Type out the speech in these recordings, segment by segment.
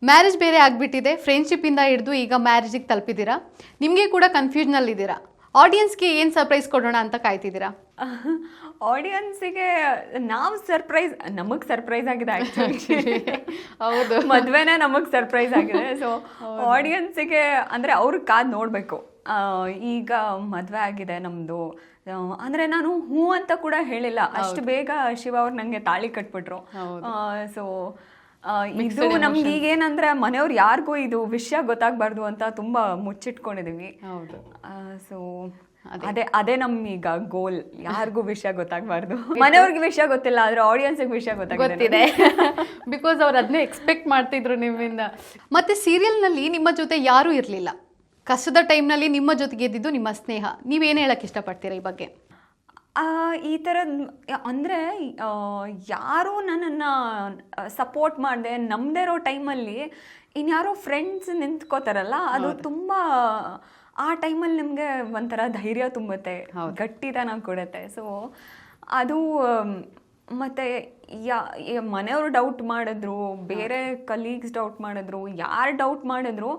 Marriage ಬೇರೆ ಆಗಿಬಿಟ್ಟಿದೆ, ಫ್ರೆಂಡ್ಶಿಪ್ಪಿಂದ ಹಿಡಿದು ಈಗ ಮ್ಯಾರೇಜಿಗೆ ತಲುಪಿದ್ದೀರಾ. ನಿಮಗೆ ಕೂಡ ಕನ್ಫ್ಯೂಷನಲ್ಲಿದ್ದೀರಾ. ಆಡಿಯನ್ಸ್ಗೆ ಏನು ಸರ್ಪ್ರೈಸ್ ಕೊಡೋಣ ಅಂತ ಕಾಯ್ತಿದ್ದೀರಾ? ಆಡಿಯನ್ಸಿಗೆ ನಾವು ಸರ್ಪ್ರೈಸ್, ನಮಗೆ ಸರ್ಪ್ರೈಸ್ ಆಗಿದೆ ಆ್ಯಕ್ಚುಲಿ. ಹೌದು, ಮದುವೆನೇ ನಮಗೆ ಸರ್ಪ್ರೈಸ್ ಆಗಿದೆ. ಸೊ ಆಡಿಯನ್ಸಿಗೆ ಅಂದರೆ ಅವ್ರಿಗೆ ಕಾದು ನೋಡಬೇಕು. ಈಗ ಮದುವೆ ಆಗಿದೆ ನಮ್ಮದು ಅಂದರೆ ನಾನು ಹ್ಞೂ ಅಂತ ಕೂಡ ಹೇಳಿಲ್ಲ, ಅಷ್ಟು ಬೇಗ ಶಿವ ಅವ್ರು ನನಗೆ ತಾಳಿ ಕಟ್ಬಿಟ್ರು. ಸೊ ಇದು ನಮ್ಗೆ ಈಗೇನಂದ್ರೆ ಮನೆಯವ್ರು ಯಾರಿಗೂ ಇದು ವಿಷಯ ಗೊತ್ತಾಗಬಾರ್ದು ಅಂತ ತುಂಬಾ ಮುಚ್ಚಿಟ್ಕೊಂಡಿದೀವಿ. ಸೊ ಅದೇ ನಮ್ಮೀಗ ಗೋಲ್, ಯಾರಿಗೂ ವಿಷಯ ಗೊತ್ತಾಗಬಾರ್ದು. ಮನೆಯವ್ರಿಗೆ ವಿಷಯ ಗೊತ್ತಿಲ್ಲ, ಆದ್ರೆ ಆಡಿಯನ್ಸ್ಗೆ ವಿಷಯ ಗೊತ್ತಿದೆ. ಬಿಕಾಸ್ ಅವ್ರು ಅದನ್ನೇ ಎಕ್ಸ್ಪೆಕ್ಟ್ ಮಾಡ್ತಿದ್ರು ನಿಮ್ಮಿಂದ. ಮತ್ತೆ ಸೀರಿಯಲ್ನಲ್ಲಿ ನಿಮ್ಮ ಜೊತೆ ಯಾರೂ ಇರಲಿಲ್ಲ, ಕಷ್ಟದ ಟೈಮ್ನಲ್ಲಿ ನಿಮ್ಮ ಜೊತೆಗೆ ಇದ್ದಿದ್ದು ನಿಮ್ಮ ಸ್ನೇಹ. ನೀವೇನು ಹೇಳಕ್ಕೆ ಇಷ್ಟಪಡ್ತೀರಾ ಈ ಬಗ್ಗೆ? ಈ ಥರದ್ದು ಅಂದರೆ ಯಾರೂ ನನ್ನನ್ನು ಸಪೋರ್ಟ್ ಮಾಡಿದೆ ನಂಬದೇ ಇರೋ ಟೈಮಲ್ಲಿ ಇನ್ಯಾರೋ ಫ್ರೆಂಡ್ಸ್ ನಿಂತ್ಕೋತಾರಲ್ಲ, ಅದು ತುಂಬ ಆ ಟೈಮಲ್ಲಿ ನಿಮಗೆ ಒಂಥರ ಧೈರ್ಯ ತುಂಬುತ್ತೆ, ಗಟ್ಟಿತನ ಕೊಡುತ್ತೆ. ಸೊ ಅದು ಮತ್ತು ಮನೆಯವರು ಡೌಟ್ ಮಾಡಿದ್ರು, ಬೇರೆ ಕಲೀಗ್ಸ್ ಡೌಟ್ ಮಾಡಿದ್ರು, ಯಾರು ಡೌಟ್ ಮಾಡಿದ್ರು,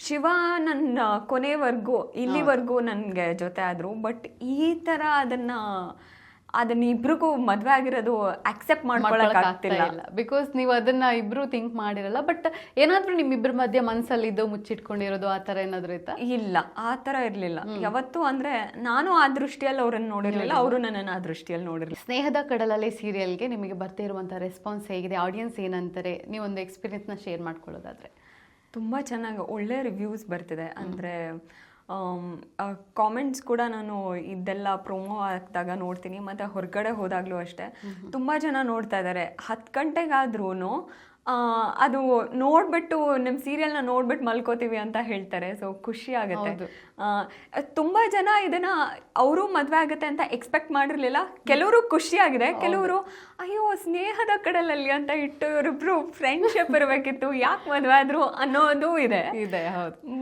ಶಿವ ನನ್ನ ಕೊನೆವರೆಗೂ ಇಲ್ಲಿವರೆಗೂ ನನಗೆ ಜೊತೆ ಆದರು. ಬಟ್ ಈ ಥರ ಅದನ್ನ ಇಬ್ರಿಗೂ ಮದುವೆ ಆಗಿರೋದು ಅಕ್ಸೆಪ್ಟ್ ಮಾಡ್ಕೊಳಕ್ಕಾಗ್ತಿಲ್ಲ. ಬಿಕಾಸ್ ನೀವು ಅದನ್ನ ಇಬ್ರು ಥಿಂಕ್ ಮಾಡಿರಲ್ಲ. ಬಟ್ ಏನಾದ್ರೂ ನಿಮ್ಮಿಬ್ಬರ ಮಧ್ಯೆ ಮನಸ್ಸಲ್ಲಿದ್ದು ಮುಚ್ಚಿಟ್ಕೊಂಡಿರೋದು ಆ ಥರ ಏನಾದರೂ ಇತ್ತಾ? ಇಲ್ಲ, ಆ ಥರ ಇರಲಿಲ್ಲ ಯಾವತ್ತೂ. ಅಂದರೆ ನಾನು ಆ ದೃಷ್ಟಿಯಲ್ಲಿ ಅವ್ರನ್ನ ನೋಡಿರಲಿಲ್ಲ, ಅವರು ನನ್ನನ್ನು ಆ ದೃಷ್ಟಿಯಲ್ಲಿ ನೋಡಿರಲಿಲ್ಲ. ಸ್ನೇಹದ ಕಡಲಲ್ಲಿ ಸೀರಿಯಲ್ಗೆ ನಿಮಗೆ ಬರ್ತಾ ಇರುವಂಥ ರೆಸ್ಪಾನ್ಸ್ ಹೇಗಿದೆ? ಆಡಿಯನ್ಸ್ ಏನಂತಾರೆ? ನೀವೊಂದು ಎಕ್ಸ್ಪೀರಿಯನ್ಸ್ನ ಶೇರ್ ಮಾಡ್ಕೊಳ್ಳೋದಾದರೆ. ತುಂಬ ಚೆನ್ನಾಗಿ ಒಳ್ಳೆ ರಿವ್ಯೂಸ್ ಬರ್ತಿದೆ. ಅಂದರೆ ಕಾಮೆಂಟ್ಸ್ ಕೂಡ ನಾನು ಇದೆಲ್ಲ ಪ್ರೊಮೋ ಆಗ್ದಾಗ ನೋಡ್ತೀನಿ, ಮತ್ತು ಹೊರಗಡೆ ಹೋದಾಗಲೂ ಅಷ್ಟೇ ತುಂಬ ಜನ ನೋಡ್ತಾ ಇದ್ದಾರೆ. 10 ಗಂಟೆಗಾದ್ರೂ ಅದು ನೋಡ್ಬಿಟ್ಟು ನಿಮ್ಮ ಸೀರಿಯಲ್ನ ನೋಡ್ಬಿಟ್ಟು ಮಲ್ಕೋತೀವಿ ಅಂತ ಹೇಳ್ತಾರೆ. ಸೊ ಖುಷಿ ಆಗುತ್ತೆ. ತುಂಬ ಜನ ಇದನ್ನ ಅವರು ಮದುವೆ ಆಗುತ್ತೆ ಅಂತ ಎಕ್ಸ್ಪೆಕ್ಟ್ ಮಾಡಿರಲಿಲ್ಲ. ಕೆಲವರು ಖುಷಿ ಆಗಿದೆ, ಕೆಲವರು ಅಯ್ಯೋ ಸ್ನೇಹದ ಕಡಲಲ್ಲಿ ಅಂತ ಇಟ್ಟು ಇವರಿಬ್ರು ಫ್ರೆಂಡ್ಶಿಪ್ ಇರಬೇಕಿತ್ತು, ಯಾಕೆ ಮದುವೆ ಆದ್ರು ಅನ್ನೋದು ಇದೆ.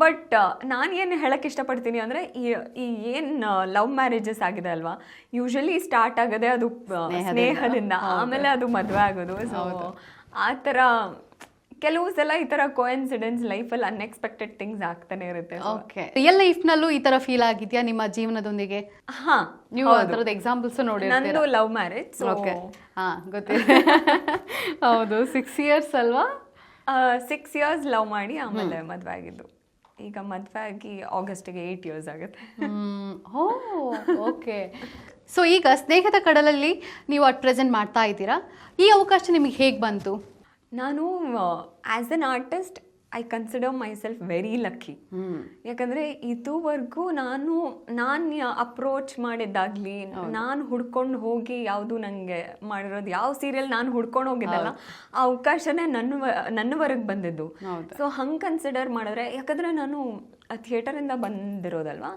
ಬಟ್ ನಾನು ಏನು ಹೇಳಕ್ಕೆ ಇಷ್ಟಪಡ್ತೀನಿ ಅಂದರೆ, ಈ ಏನು ಲವ್ ಮ್ಯಾರೇಜಸ್ ಆಗಿದೆ ಅಲ್ವಾ, ಯೂಶಲಿ ಸ್ಟಾರ್ಟ್ ಆಗೋದೇ ಅದು ಸ್ನೇಹದಿಂದ, ಆಮೇಲೆ ಅದು ಮದುವೆ ಆಗೋದು. ಸೊ ಆ ಥರ ಕೆಲವು ಸಲ ಈ ಥರ ಕೋಇನ್ಸಿಡೆನ್ಸ್ ಲೈಫಲ್ಲಿ ಅನ್ಎಕ್ಸ್ಪೆಕ್ಟೆಡ್ ಥಿಂಗ್ಸ್ ಆಗ್ತಾನೆ ಇರುತ್ತೆ. ಓಕೆ, ರಿಯಲ್ ಲೈಫ್ನಲ್ಲೂ ಈ ಥರ ಫೀಲ್ ಆಗಿದೆಯಾ ನಿಮ್ಮ ಜೀವನದೊಂದಿಗೆ? ಹಾಂ, ನೀವು ಅದರದ್ದು ಎಕ್ಸಾಂಪಲ್ಸ್ ನೋಡಿ. ನಂದು ಲವ್ ಮ್ಯಾರೇಜ್. ಓಕೆ, ಹಾಂ ಗೊತ್ತಿದೆ. ಹೌದು, 6 years ಅಲ್ವಾ? 6 years ಲವ್ ಮಾಡಿ ಆಮೇಲೆ ಮದುವೆ ಆಗಿದ್ದು. ಈಗ ಮದುವೆ ಆಗಿ ಆಗಸ್ಟಿಗೆ 8 years ಆಗುತ್ತೆ. ಓಕೆ. ಸೊ ಈಗ ಸ್ನೇಹದ ಕಡಲಲ್ಲಿ ನೀವು ಅಟ್ ಪ್ರೆಸೆಂಟ್ ಮಾಡ್ತಾ ಇದ್ದೀರಾ. ಈ ಅವಕಾಶ ನಿಮಗೆ ಹೇಗೆ ಬಂತು? ನಾನು as an artist I consider my self very lucky. ಯಾಕಂದರೆ ಇದುವರೆಗೂ ನಾನು ಅಪ್ರೋಚ್ ಮಾಡಿದ್ದಾಗಲಿ, ನಾನು ಹುಡ್ಕೊಂಡು ಹೋಗಿ ಯಾವುದು ನನಗೆ ಮಾಡಿರೋದು, ಯಾವ ಸೀರಿಯಲ್ ನಾನು ಹುಡ್ಕೊಂಡು ಹೋಗಿದ್ದಲ್ಲ, ಆ ಅವಕಾಶನೇ ನನ್ನವರೆಗೆ ಬಂದಿದ್ದು. ಸೊ ಹಂಗೆ ಕನ್ಸಿಡರ್ ಮಾಡಿದ್ರೆ, ಯಾಕಂದರೆ ನಾನು ಥಿಯೇಟರಿಂದ ಬಂದಿರೋದಲ್ವಾ,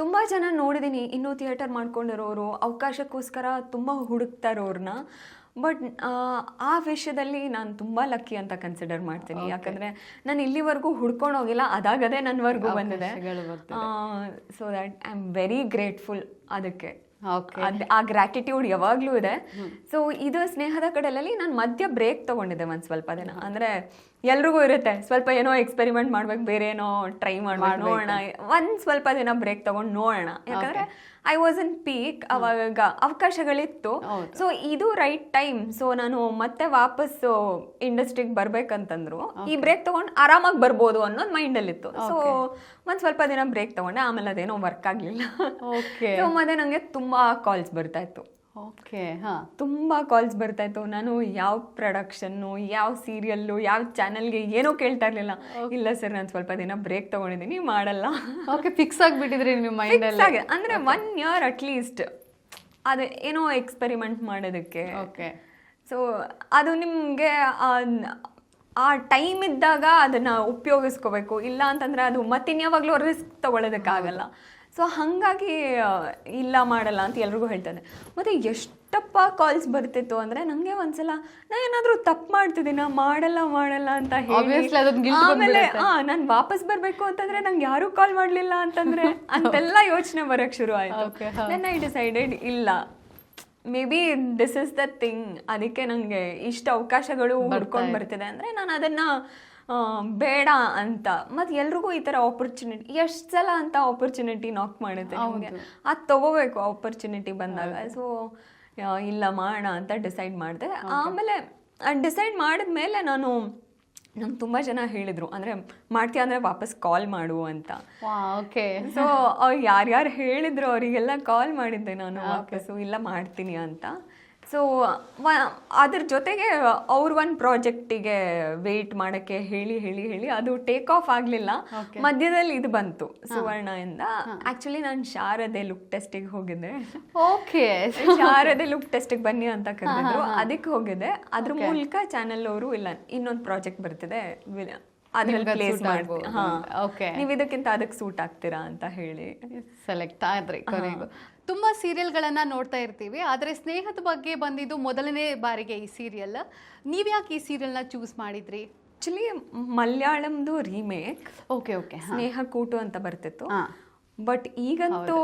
ತುಂಬ ಜನ ನೋಡಿದ್ದೀನಿ ಇನ್ನೂ ಥಿಯೇಟರ್ ಮಾಡ್ಕೊಂಡಿರೋರು, ಅವಕಾಶಕ್ಕೋಸ್ಕರ ತುಂಬ ಹುಡುಕ್ತಾ ಇರೋರನ್ನ. ಬಟ್ ಆ ವಿಷಯದಲ್ಲಿ ನಾನು ತುಂಬ ಲಕ್ಕಿ ಅಂತ ಕನ್ಸಿಡರ್ ಮಾಡ್ತೀನಿ. ಯಾಕಂದರೆ ನಾನು ಇಲ್ಲಿವರೆಗೂ ಹುಡ್ಕೊಂಡು ಹೋಗಿಲ್ಲ, ಅದಾಗದೇ ನನ್ನವರೆಗೂ ಬಂದಿದೆ. So that I am very grateful ಅದಕ್ಕೆ. ಆ ಗ್ರ್ಯಾಟಿಟ್ಯೂಡ್ ಯಾವಾಗಲೂ ಇದೆ. ಸೊ ಇದು ಸ್ನೇಹದ ಕಡಲಲ್ಲಿ ನಾನು ಮಧ್ಯ ಬ್ರೇಕ್ ತೊಗೊಂಡಿದ್ದೆ ಒಂದು ಸ್ವಲ್ಪ ದಿನ. ಅಂದರೆ ಎಲ್ರಿಗೂ ಇರುತ್ತೆ ಸ್ವಲ್ಪ ಏನೋ ಎಕ್ಸ್ಪೆರಿಮೆಂಟ್ ಮಾಡ್ಬೇಕು, ಬೇರೆ ಏನೋ ಟ್ರೈ ಮಾಡ್ಬೇಕು, ನೋಡೋಣ, ಒಂದು ಸ್ವಲ್ಪ ದಿನ ಬ್ರೇಕ್ ತೊಗೊಂಡು ನೋಡೋಣ. ಯಾಕಂದರೆ ಐ ವಾಸ್ ಇನ್ ಪೀಕ್, ಅವಾಗ ಅವಕಾಶಗಳಿತ್ತು. ಸೊ ಇದು ರೈಟ್ ಟೈಮ್. ಸೊ ನಾನು ಮತ್ತೆ ವಾಪಸ್ಸು ಇಂಡಸ್ಟ್ರಿಗೆ ಬರ್ಬೇಕಂತಂದ್ರು ಈ ಬ್ರೇಕ್ ತೊಗೊಂಡು ಆರಾಮಾಗಿ ಬರ್ಬೋದು ಅನ್ನೋದು ಮೈಂಡಲ್ಲಿತ್ತು. ಸೊ ಒಂದು ಸ್ವಲ್ಪ ದಿನ ಬ್ರೇಕ್ ತೊಗೊಂಡೆ, ಆಮೇಲೆ ಅದೇನೋ ವರ್ಕ್ ಆಗಲಿಲ್ಲ. ಸೊ ಮತ್ತೆ ನನಗೆ ತುಂಬ ಕಾಲ್ಸ್ ಬರ್ತಾ ಇತ್ತು. ಓಕೆ, ಹಾಂ, ತುಂಬ ಕಾಲ್ಸ್ ಬರ್ತಾಯಿತ್ತು. ನಾನು ಯಾವ ಪ್ರೊಡಕ್ಷನ್ನು, ಯಾವ ಸೀರಿಯಲ್ಲು, ಯಾವ ಚಾನಲ್ಗೆ ಏನೋ ಕೇಳ್ತಾ ಇರಲಿಲ್ಲ. ಇಲ್ಲ ಸರ್, ನಾನು ಸ್ವಲ್ಪ ದಿನ ಬ್ರೇಕ್ ತೊಗೊಂಡಿದ್ದೀನಿ, ಮಾಡಲ್ಲ. ಓಕೆ, ಫಿಕ್ಸ್ ಆಗಿಬಿಟ್ಟಿದ್ರಿ ನಿಮ್ಮ ಮೈಂಡಲ್ಲಿ? ಅಂದರೆ 1 year ಅಟ್ಲೀಸ್ಟ್ ಅದು ಏನೋ ಎಕ್ಸ್ಪೆರಿಮೆಂಟ್ ಮಾಡೋದಕ್ಕೆ. ಓಕೆ. ಸೊ ಅದು ನಿಮಗೆ ಆ ಟೈಮ್ ಇದ್ದಾಗ ಅದನ್ನು ಉಪಯೋಗಿಸ್ಕೋಬೇಕು, ಇಲ್ಲ ಅಂತಂದರೆ ಅದು ಮತ್ತಿನ್ಯಾವಾಗಲೂ ರಿಸ್ಕ್ ತೊಗೊಳೋದಕ್ಕಾಗಲ್ಲ. ಸೊ ಹಾಗಾಗಿ ಇಲ್ಲ ಮಾಡಲ್ಲ ಅಂತ ಎಲ್ರಿಗೂ ಹೇಳ್ತಾನೆ. ಮತ್ತು ಎಷ್ಟಪ್ಪ ಕಾಲ್ಸ್ ಬರ್ತಿತ್ತು ಅಂದರೆ, ನನಗೆ ಒಂದ್ಸಲ ನಾನು ಏನಾದರೂ ತಪ್ಪು ಮಾಡ್ತಿದ್ದೀನ, ಮಾಡಲ್ಲ ಅಂತ ಹೇಳಿ ಆಮೇಲೆ ನಾನು ವಾಪಸ್ ಬರಬೇಕು ಅಂತಂದರೆ ನಂಗೆ ಯಾರೂ ಕಾಲ್ ಮಾಡಲಿಲ್ಲ ಅಂತಂದರೆ ಅಂತೆಲ್ಲ ಯೋಚನೆ ಬರೋಕ್ಕೆ ಶುರು ಆಯಿತು. ದೆನ್ ಐ ಡಿಸೈಡೆಡ್, ಇಲ್ಲ may be this is the thing, ಅದಕ್ಕೆ ನನಗೆ ಇಷ್ಟು ಅವಕಾಶಗಳು ಹುಡ್ಕೊಂಡು ಬರ್ತಿದೆ ಅಂದರೆ ನಾನು ಅದನ್ನು ಬೇಡ ಅಂತ. ಮತ್ತು ಎಲ್ರಿಗೂ ಈ ಥರ ಆಪರ್ಚುನಿಟಿ ಎಷ್ಟು ಸಲ ಅಂತ ಆಪರ್ಚುನಿಟಿ ನಾಕ್ ಮಾಡುತ್ತೆ ನಿಮಗೆ, ಅದು ತಗೋಬೇಕು ಆಪರ್ಚುನಿಟಿ ಬಂದಾಗ. ಸೊ ಇಲ್ಲ ಮಾಡೋಣ ಅಂತ ಡಿಸೈಡ್ ಮಾಡಿದೆ. ಆಮೇಲೆ ಡಿಸೈಡ್ ಮಾಡಿದ್ಮೇಲೆ ನಂಗೆ ತುಂಬ ಜನ ಹೇಳಿದರು, ಅಂದರೆ ಮಾಡ್ತೀಯ ಅಂದರೆ ವಾಪಸ್ ಕಾಲ್ ಮಾಡು ಅಂತ. ಓಕೆ. ಸೊ ಅವ್ರು ಯಾರ್ಯಾರು ಹೇಳಿದ್ರು ಅವರಿಗೆಲ್ಲ ಕಾಲ್ ಮಾಡಿದ್ದೆ ನಾನು ವಾಪಸ್ಸು, ಇಲ್ಲ ಮಾಡ್ತೀನಿ ಅಂತ. ಸೊ ಅದ್ರ ಜೊತೆಗೆ ಅವ್ರ ಒಂದು ಪ್ರಾಜೆಕ್ಟಿಗೆ ವೆಯ್ಟ್ ಮಾಡೋಕ್ಕೆ ಹೇಳಿ ಅದು ಟೇಕ್ ಆಫ್ ಆಗಲಿಲ್ಲ. ಮಧ್ಯದಲ್ಲಿ ಇದು ಬಂತು ಸುವರ್ಣದಿಂದ. ಆ್ಯಕ್ಚುಲಿ ನಾನು ಶಾರದೆ ಲುಕ್ ಟೆಸ್ಟಿಗೆ ಹೋಗಿದ್ದೆ. ಓಕೆ. ಶಾರದೆ ಲುಕ್ ಟೆಸ್ಟಿಗೆ ಬನ್ನಿ ಅಂತ ಕರೆದಿದ್ರು, ಅದಕ್ಕೆ ಹೋಗಿದ್ದೆ. ಅದ್ರ ಮೂಲಕ ಚಾನಲ್ ಅವರು ಇಲ್ಲ ಇನ್ನೊಂದು ಪ್ರಾಜೆಕ್ಟ್ ಬರ್ತಿದೆ ಅದ್ರಲ್ಲಿ ಪ್ಲೇಸ್ ಮಾಡ್ಬೋದು, ನೀವು ಇದಕ್ಕಿಂತ ಅದಕ್ಕೆ ಸೂಟ್ ಆಗ್ತೀರಾ ಅಂತ ಹೇಳಿ ಸೆಲೆಕ್ಟ್ ಆದ್ರಿ. ಕೊನೆಗೂ ತುಂಬಾ ಸೀರಿಯಲ್ಗಳನ್ನ ನೋಡ್ತಾ ಇರ್ತೀವಿ, ಆದ್ರೆ ಸ್ನೇಹದ ಬಗ್ಗೆ ಬಂದಿದ್ದು ಮೊದಲನೇ ಬಾರಿಗೆ ಈ ಸೀರಿಯಲ್. ನೀವ್ ಯಾಕೆ ಈ ಸೀರಿಯಲ್ನ ಚೂಸ್ ಮಾಡಿದ್ರಿ? ಆಕ್ಚುಲಿ ಮಲಯಾಳಂದು ರೀಮೇಕ್ ಓಕೆ ಓಕೆ ಸ್ನೇಹ ಕೂಟು ಅಂತ ಬರ್ತಿತ್ತು. ಬಟ್ ಈಗಂತೂ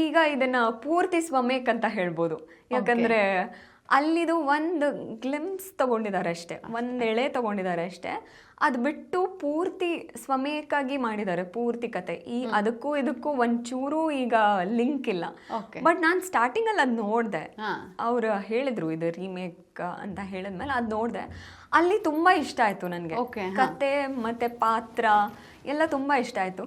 ಈಗ ಇದನ್ನ ಪೂರ್ತಿ ಸ್ವಮೇಕ್ ಅಂತ ಹೇಳ್ಬೋದು. ಯಾಕಂದ್ರೆ ಅಲ್ಲಿದು ಒಂದು ಗ್ಲಿಮ್ಸ್ ತಗೊಂಡಿದ್ದಾರೆ ಅಷ್ಟೇ, ಒಂದು ಎಳೆ ತಗೊಂಡಿದ್ದಾರೆ ಅಷ್ಟೇ. ಅದು ಬಿಟ್ಟು ಪೂರ್ತಿ ಸ್ವಮೇಕಾಗಿ ಮಾಡಿದ್ದಾರೆ ಪೂರ್ತಿ ಕತೆ. ಅದಕ್ಕೂ ಇದಕ್ಕೂ ಒಂಚೂರು ಈಗ ಲಿಂಕ್ ಇಲ್ಲ. ಬಟ್ ನಾನು ಸ್ಟಾರ್ಟಿಂಗಲ್ಲಿ ಅದು ನೋಡಿದೆ, ಅವ್ರು ಹೇಳಿದ್ರು ಇದು ರೀಮೇಕ್ ಅಂತ ಹೇಳಿದ್ಮೇಲೆ ಅದು ನೋಡಿದೆ. ಅಲ್ಲಿ ತುಂಬ ಇಷ್ಟ ಆಯಿತು ನನಗೆ, ಕತೆ ಮತ್ತು ಪಾತ್ರ ಎಲ್ಲ ತುಂಬ ಇಷ್ಟ ಆಯಿತು.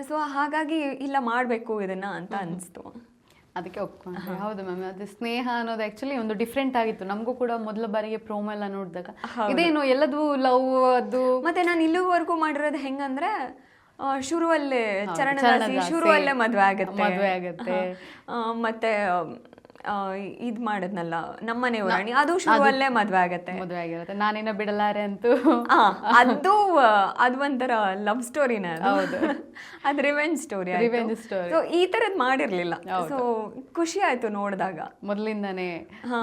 ಸೊ ಹಾಗಾಗಿ ಇಲ್ಲ ಮಾಡಬೇಕು ಇದನ್ನು ಅಂತ ಅನಿಸ್ತು. ಅದಕ್ಕೆ ಒಪ್ಕೊಂಡ್ರೆ. ಹೌದು ಮ್ಯಾಮ್, ಅದು ಸ್ನೇಹ ಅನ್ನೋದು ಆ್ಯಕ್ಚುಲಿ ಒಂದು ಡಿಫ್ರೆಂಟ್ ಆಗಿತ್ತು. ನಮಗೂ ಕೂಡ ಮೊದಲ ಬಾರಿಗೆ ಪ್ರೋಮೋ ಎಲ್ಲ ನೋಡಿದಾಗ ಇದೇನು ಎಲ್ಲದೂ ಲವ್ ಅದು. ಮತ್ತೆ ನಾನು ಇಲ್ಲಿವರೆಗೂ ಮಾಡಿರೋದು ಹೆಂಗಂದ್ರೆ ಶುರುವಲ್ಲೇ ಚರಣದಾಸಿ ಶುರುವಲ್ಲೇ ಮದುವೆ ಆಗುತ್ತೆ, ಮತ್ತೆ ಇದ್ ಮಾಡಿದ್ನಲ್ಲ ನಮ್ಮನೆ ರಾಣಿ ಅದು ಶುರುವಲ್ಲೇ ಮದುವೆ ಆಗಿರುತ್ತೆ. ನಾನೇನೋ ಬಿಡಲಾರೆ ಅಂತೂ ಅದು ಒಂಥರ ಲವ್ ಸ್ಟೋರಿನ, ಅದು ರಿವೆಂಜ್ ಸ್ಟೋರಿ. ಸೊ ಈ ತರದ್ ಮಾಡಿರ್ಲಿಲ್ಲ. ಸೊ ಖುಷಿ ಆಯ್ತು ನೋಡಿದಾಗ. ಮೊದಲಿಂದಾನೇ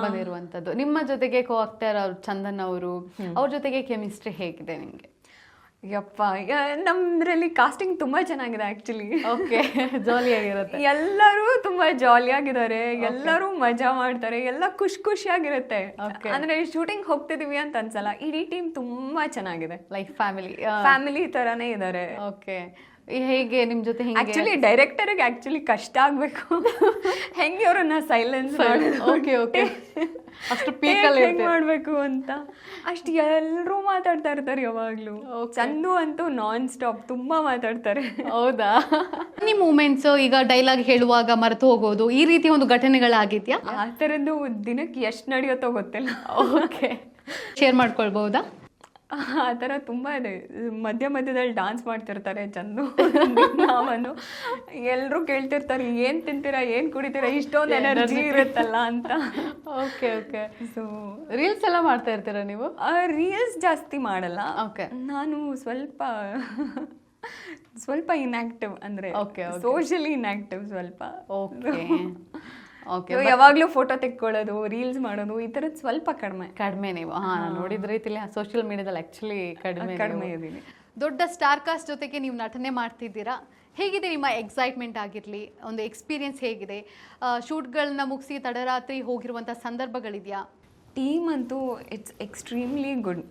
ಬಂದಿರುವಂತದ್ದು. ನಿಮ್ಮ ಜೊತೆಗೆ ಕೋ ಆಕ್ಟರ್ ಅವ್ರು ಚಂದನ್ ಅವರು, ಅವ್ರ ಜೊತೆಗೆ ಕೆಮಿಸ್ಟ್ರಿ ಹೇಗಿದೆ ನಿಮ್ಗೆ? ಯಪ್ಪ, ನಮ್ದ್ರಲ್ಲಿ ಕಾಸ್ಟಿಂಗ್ ತುಂಬಾ ಚೆನ್ನಾಗಿದೆ ಆಕ್ಚುಲಿ. ಓಕೆ, ಜಾಲಿಯಾಗಿರುತ್ತೆ. ಎಲ್ಲರೂ ತುಂಬಾ ಜಾಲಿಯಾಗಿದ್ದಾರೆ, ಎಲ್ಲರೂ ಮಜಾ ಮಾಡ್ತಾರೆ, ಎಲ್ಲ ಖುಷಿಯಾಗಿರುತ್ತೆ. ಅಂದ್ರೆ ಶೂಟಿಂಗ್ ಹೋಗ್ತಿದೀವಿ ಅಂತ ಅನ್ಸಲ್ಲ, ಇಡೀ ಟೀಮ್ ತುಂಬಾ ಚೆನ್ನಾಗಿದೆ. ಲೈಕ್ ಫ್ಯಾಮಿಲಿ ತರಾನೇ ಇದಾರೆ. ಓಕೆ. ಹೇಗೆ ನಿಮ್ ಜೊತೆ? ಆಕ್ಚುಲಿ ಡೈರೆಕ್ಟರ್ಗೆ ಆಕ್ಚುಲಿ ಕಷ್ಟ ಆಗ್ಬೇಕು, ಹೆಂಗೆ ಅವ್ರನ್ನ ಸೈಲೆನ್ಸ್ ಅಷ್ಟು ಪೀಕಲ್ಲಿ ಮಾಡ್ಬೇಕು ಅಂತ. ಅಷ್ಟು ಎಲ್ಲರೂ ಮಾತಾಡ್ತಾ ಇರ್ತಾರೆ ಯಾವಾಗ್ಲೂ. ಚಂದು ಅಂತೂ ನಾನ್ ಸ್ಟಾಪ್ ತುಂಬಾ ಮಾತಾಡ್ತಾರೆ. ಹೌದಾ? ನಿಮ್ಮ ಮೂಮೆಂಟ್ಸ್ ಈಗ ಡೈಲಾಗ್ ಹೇಳುವಾಗ ಮರೆತು ಹೋಗೋದು, ಈ ರೀತಿ ಒಂದು ಘಟನೆಗಳಾಗಿದ್ಯಾ? ಆ ಥರದ್ದು ದಿನಕ್ಕೆ ಎಷ್ಟು ನಡೆಯುತ್ತೋ ಗೊತ್ತಿಲ್ಲ. ಓಕೆ, ಶೇರ್ ಮಾಡ್ಕೊಳ್ಬಹುದಾ? ಆ ಥರ ತುಂಬ ಇದೆ. ಮಧ್ಯದಲ್ಲಿ ಡಾನ್ಸ್ ಮಾಡ್ತಿರ್ತಾರೆ ಚಂದು ನಾವನ್ನು. ಎಲ್ಲರೂ ಕೇಳ್ತಿರ್ತಾರೆ ಏನು ತಿಂತೀರಾ, ಏನು ಕುಡಿತೀರಾ, ಇಷ್ಟೊಂದು ಎನರ್ಜಿ ಇರುತ್ತಲ್ಲ ಅಂತ. Okay okay. ಸೊ ರೀಲ್ಸ್ ಎಲ್ಲ ಮಾಡ್ತಾ ಇರ್ತೀರಾ ನೀವು? ರೀಲ್ಸ್ ಜಾಸ್ತಿ ಮಾಡಲ್ಲ. ಓಕೆ. ನಾನು ಸ್ವಲ್ಪ ಇನ್ಆಕ್ಟಿವ್, ಅಂದರೆ ಸೋಷಿಯಲಿ ಇನ್ಆಕ್ಟಿವ್ ಸ್ವಲ್ಪ. ಓಕೆ. ಯಾವಾಗಲೂ ಫೋಟೋ ತೆಕ್ಕೊಳ್ಳೋದು, ರೀಲ್ಸ್ ಮಾಡೋದು ಈ ಥರದ್ದು ಸ್ವಲ್ಪ ಕಡಿಮೆ ನೀವು. ನೋಡಿದ ರೀತಿಲಿ ಸೋಷಿಯಲ್ ಮೀಡಿಯಾದಲ್ಲಿ ಆ್ಯಕ್ಚುಲಿ ಕಡಿಮೆ ಇದ್ದೀನಿ. ದೊಡ್ಡ ಸ್ಟಾರ್ ಕಾಸ್ಟ್ ಜೊತೆಗೆ ನೀವು ನಟನೆ ಮಾಡ್ತಿದ್ದೀರಾ. ಹೇಗಿದೆ ನಿಮ್ಮ ಎಕ್ಸೈಟ್ಮೆಂಟ್ ಆಗಿರಲಿ, ಒಂದು ಎಕ್ಸ್ಪೀರಿಯನ್ಸ್ ಹೇಗಿದೆ? ಶೂಟ್ಗಳನ್ನ ಮುಗಿಸಿ ತಡರಾತ್ರಿ ಹೋಗಿರುವಂಥ ಸಂದರ್ಭಗಳಿದೆಯಾ? ಟೀಮ್ ಅಂತೂ ಇಟ್ಸ್ ಎಕ್ಸ್ಟ್ರೀಮ್ಲಿ ಗುಡ್.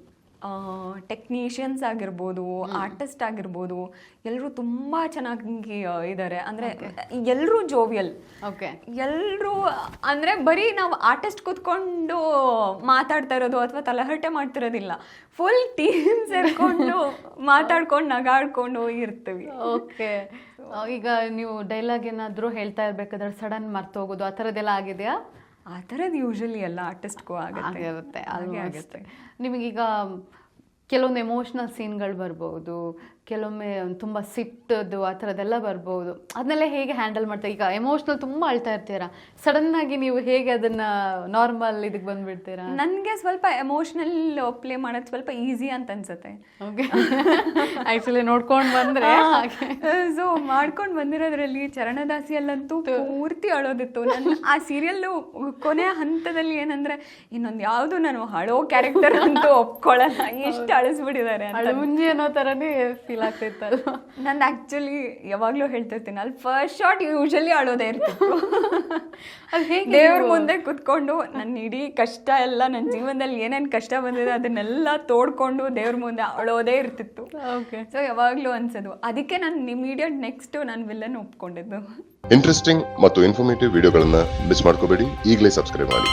ಟೆಕ್ನಿಷಿಯನ್ಸ್ ಆಗಿರ್ಬೋದು, ಆರ್ಟಿಸ್ಟ್ ಆಗಿರ್ಬೋದು, ಎಲ್ಲರೂ ತುಂಬ ಚೆನ್ನಾಗಿ ಇದ್ದಾರೆ. ಅಂದರೆ ಎಲ್ಲರೂ ಜೋವಿಯಲ್. ಓಕೆ. ಎಲ್ಲರೂ ಅಂದರೆ ಬರೀ ನಾವು ಆರ್ಟಿಸ್ಟ್ ಕೂತ್ಕೊಂಡು ಮಾತಾಡ್ತಾ ಇರೋದು ಅಥವಾ ತಲೆಹರಟೆ ಮಾಡ್ತಿರೋದಿಲ್ಲ, ಫುಲ್ ಟೀಮ್ ಸೇರ್ಕೊಂಡು ಮಾತಾಡ್ಕೊಂಡು ನಗಾಡ್ಕೊಂಡು ಇರ್ತೀವಿ. ಓಕೆ. ಈಗ ನೀವು ಡೈಲಾಗ್ ಏನಾದರೂ ಹೇಳ್ತಾ ಇರ್ಬೇಕಾದ್ರೆ ಸಡನ್ ಮರ್ತೋಗೋದು ಆ ಥರದ್ದೆಲ್ಲ ಆಗಿದೆಯಾ? ಆ ಥರದ್ದು ಯೂಶಲಿ ಎಲ್ಲ ಆರ್ಟಿಸ್ಟ್ಗೂ ಆಗಿರುತ್ತೆ. ನಿಮಗೀಗ ಕೆಲವೊಂದು ಎಮೋಷ್ನಲ್ ಸೀನ್ಗಳು ಬರ್ಬೋದು, ಕೆಲವೊಮ್ಮೆ ತುಂಬ ಸಿಟ್ಟದ್ದು ಆ ಥರದ್ದೆಲ್ಲ ಬರ್ಬೋದು. ಅದನ್ನೆಲ್ಲ ಹೇಗೆ ಹ್ಯಾಂಡಲ್ ಮಾಡ್ತಾರೆ? ಈಗ ಎಮೋಷ್ನಲ್ ತುಂಬ ಅಳ್ತಾ ಇರ್ತೀರಾ, ಸಡನ್ನಾಗಿ ನೀವು ಹೇಗೆ ಅದನ್ನು ನಾರ್ಮಲ್ ಇದಕ್ಕೆ ಬಂದುಬಿಡ್ತೀರಾ? ನನಗೆ ಸ್ವಲ್ಪ ಎಮೋಷ್ನಲ್ ಪ್ಲೇ ಮಾಡೋದು ಸ್ವಲ್ಪ ಈಸಿ ಅಂತ ಅನ್ಸುತ್ತೆ. ಓಕೆ. ಆ್ಯಕ್ಚುಲಿ ನೋಡ್ಕೊಂಡು ಬಂದರೆ ಸೊ ಮಾಡ್ಕೊಂಡು ಬಂದಿರೋದ್ರಲ್ಲಿ ಚರಣದಾಸಿಯಲ್ಲಂತೂ ಪೂರ್ತಿ ಅಳೋದಿತ್ತು. ನನ್ನ ಆ ಸೀರಿಯಲ್ಲು ಕೊನೆಯ ಹಂತದಲ್ಲಿ ಏನಂದರೆ ಇನ್ನೊಂದು ಯಾವುದು ನಾನು ಅಳೋ ಕ್ಯಾರೆಕ್ಟರ್ ಅಂತೂ ಒಪ್ಕೊಳ್ಳಲ್ಲ, ಎಷ್ಟು ಅಳಿಸ್ಬಿಟ್ಟಿದ್ದಾರೆ. ಮುಂಜಿ ಅನ್ನೋ ಥರನೇ ಫೀಲ್ ಆಗ್ತಿತ್ತಲ್ವಾ? ನಾನು ಆ್ಯಕ್ಚುಲಿ ಯಾವಾಗಲೂ ಹೇಳ್ತಿರ್ತೀನಿ, ಅಲ್ಲಿ ಫಸ್ಟ್ ಶಾಟ್ ಯೂಶಲಿ ಅಳೋದೇ ಇರ್ತಿತ್ತು. ಅದು ಹೇಗೆ ದೇವ್ರ ಮುಂದೆ ಕುತ್ಕೊಂಡು ನನ್ನ ಇಡೀ ಕಷ್ಟ ಎಲ್ಲ, ನನ್ನ ಜೀವನದಲ್ಲಿ ಏನೇನು ಕಷ್ಟ ಬಂದಿದೆ ಅದನ್ನೆಲ್ಲ ತೋಡ್ಕೊಂಡು ದೇವ್ರ ಮುಂದೆ ಅಳೋದೇ ಇರ್ತಿತ್ತು. ಓಕೆ. ಸೊ ಯಾವಾಗಲೂ ಅನ್ಸೋದು, ಅದಕ್ಕೆ ನಾನು ಇಮಿಡಿಯೇಟ್ ನೆಕ್ಸ್ಟ್ ನಾನು ವಿಲ್ಲನ್ ಒಪ್ಕೊಂಡಿದ್ದು. ಇಂಟ್ರೆಸ್ಟಿಂಗ್ ಮತ್ತು ಇನ್ಫಾರ್ಮೇಟಿವ್ ವಿಡಿಯೋಗಳನ್ನ ಮಿಸ್ ಮಾಡ್ಕೋಬೇಡಿ, ಈಗಲೇ ಸಬ್ಸ್ಕ್ರೈಬ್ ಮಾಡಿ.